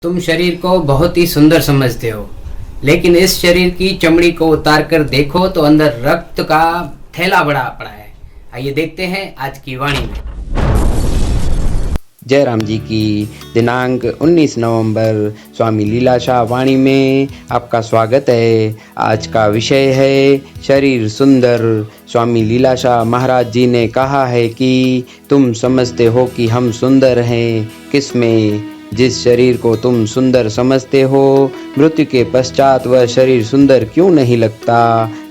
तुम शरीर को बहुत ही सुंदर समझते हो, लेकिन इस शरीर की चमड़ी को उतार कर देखो तो अंदर रक्त का थैला बड़ा पड़ा है। आइए देखते हैं आज की वाणी में। जयराम जी की दिनांक 19 नवंबर स्वामी लीलाशाह वाणी में आपका स्वागत है। आज का विषय है शरीर सुंदर। स्वामी लीलाशाह महाराज जी ने कहा है कि तुम समझते हो कि हम सुंदर हैं, किसमें? जिस शरीर को तुम सुंदर समझते हो, मृत्यु के पश्चात वह शरीर सुंदर क्यों नहीं लगता?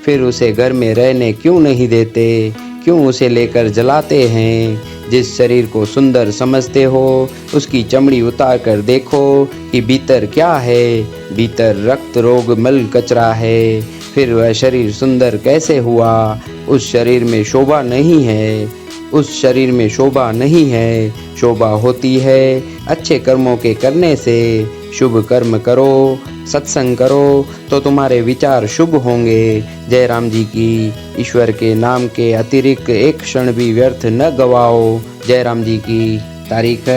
फिर उसे घर में रहने क्यों नहीं देते? क्यों उसे लेकर जलाते हैं? जिस शरीर को सुंदर समझते हो, उसकी चमड़ी उतार कर देखो कि भीतर क्या है। भीतर रक्त, रोग, मल, कचरा है। फिर वह शरीर सुंदर कैसे हुआ? उस शरीर में शोभा नहीं है। उस शरीर में शोभा नहीं है। शोभा होती है अच्छे कर्मों के करने से। शुभ कर्म करो, सत्संग करो तो तुम्हारे विचार शुभ होंगे। जयराम जी की ईश्वर के नाम के अतिरिक्त एक क्षण भी व्यर्थ न गवाओ। जयराम जी की तारीख़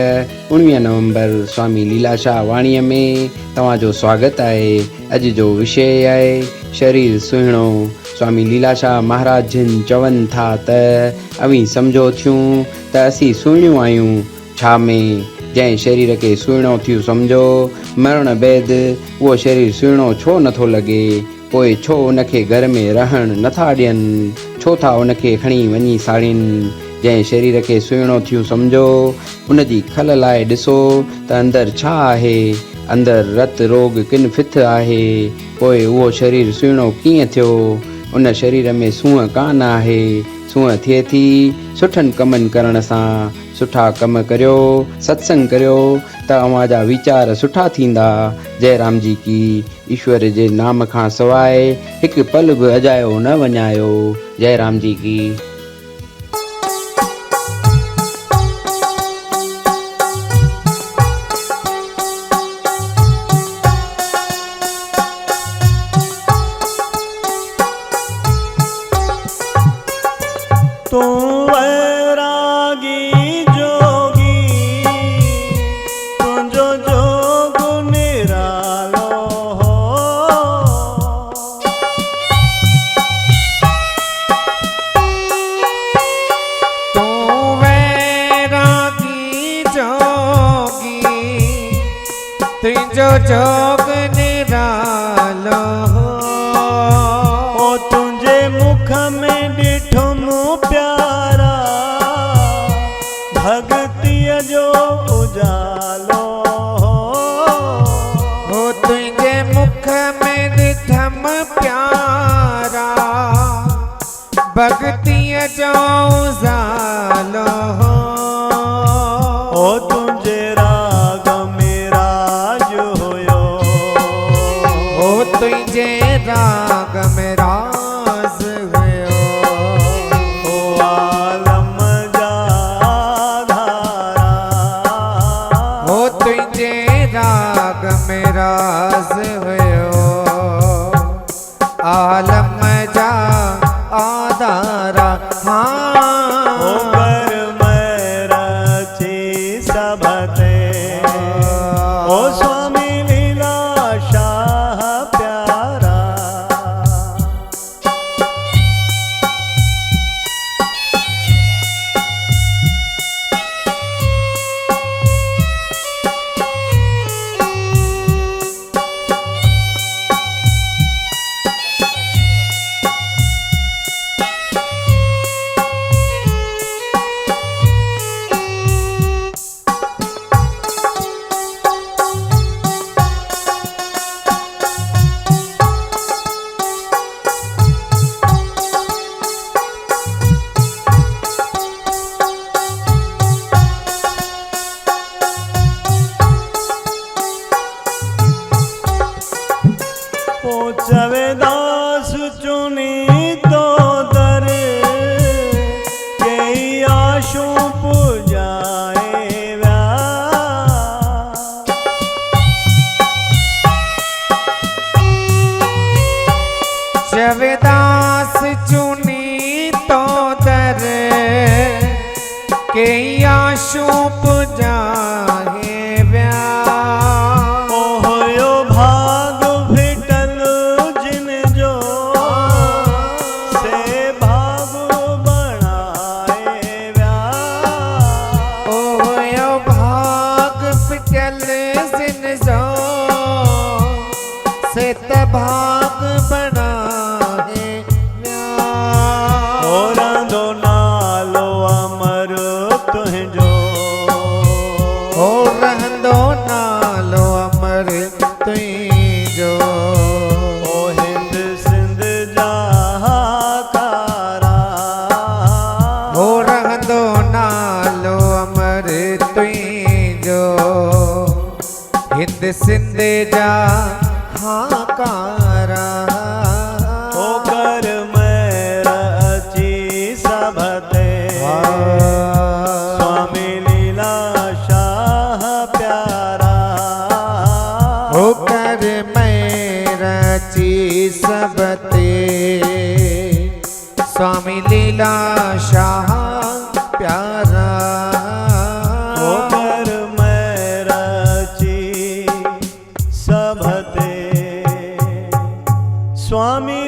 19 नवंबर स्वामी लीलाशाह वाणीअ में तव्हांजो स्वागत आहे। अॼु जो विषय आहे शरीर सुहिणो। स्वामी लीलाशाह महाराज जिन चवनि था त अवी सम्झो थियूं त असीं सुहिणियूं आहियूं। छा में? जंहिं शरीर खे सुहिणो थियूं सम्झो, मरण बैदि उहो शरीर सुहिणो छो नथो लॻे? पोइ छो उनखे घर में रहण नथा ॾियनि? छो था उनखे खणी वञी साड़ीनि? जंहिं शरीर खे सुहिणो थियूं सम्झो, उनजी खल लाइ ॾिसो त अंदरि छा आहे। अंदरि रत, रोग, किन फिथ आहे। पोइ उहो शरीर सुहिणो कीअं थियो? उन शरीर में सूंहं कान आहे। सूंहं थिए थी सुठनि कमनि करण सां। सुठा कम करियो, सत्संग करियो त अव्हांजा वीचार सुठा थींदा। जयराम जी की ईश्वर जे नाम खां सवाइ हिकु पल बि अजायो न वञायो। जयराम जी की। तू वैरागी जोगी, तुझो जोग निरालो हो। तू वैरागी जोगी, तुझो जोग निरालो हो। ओ तुझे मुख में ॾिठुम प्यारा, भगतीअ जो उजालो हो। हो तुझे मुख में ॾिठम प्यारा, भक्तिअ जो उजालो हो। ओ तुझे राग में राज हुयो। हो तुझे राग में राज हुयो। ओ आलम जा धारा, हो तुझे राग में राज हुयो। आलम जा आधारा। ओ घर में रची सबते। ओ स्वामी लीलाशाह प्यारा। चल जिन जो सित भाग बना है और दो नालो अमर तुझो हो रहंदो नालो अमर तुझो ओ हिंद सिंध जहाकारा हो रहंदो नालो अमर तुझो हिंद सिंध जा हाकारा ओ कर मेरा अची सबते स्वामी लीला शाह प्यारा हो कर मेरा ची सबते स्वामी लीला शाह प्यारा ओ कर मेरा ची सबते स्वामी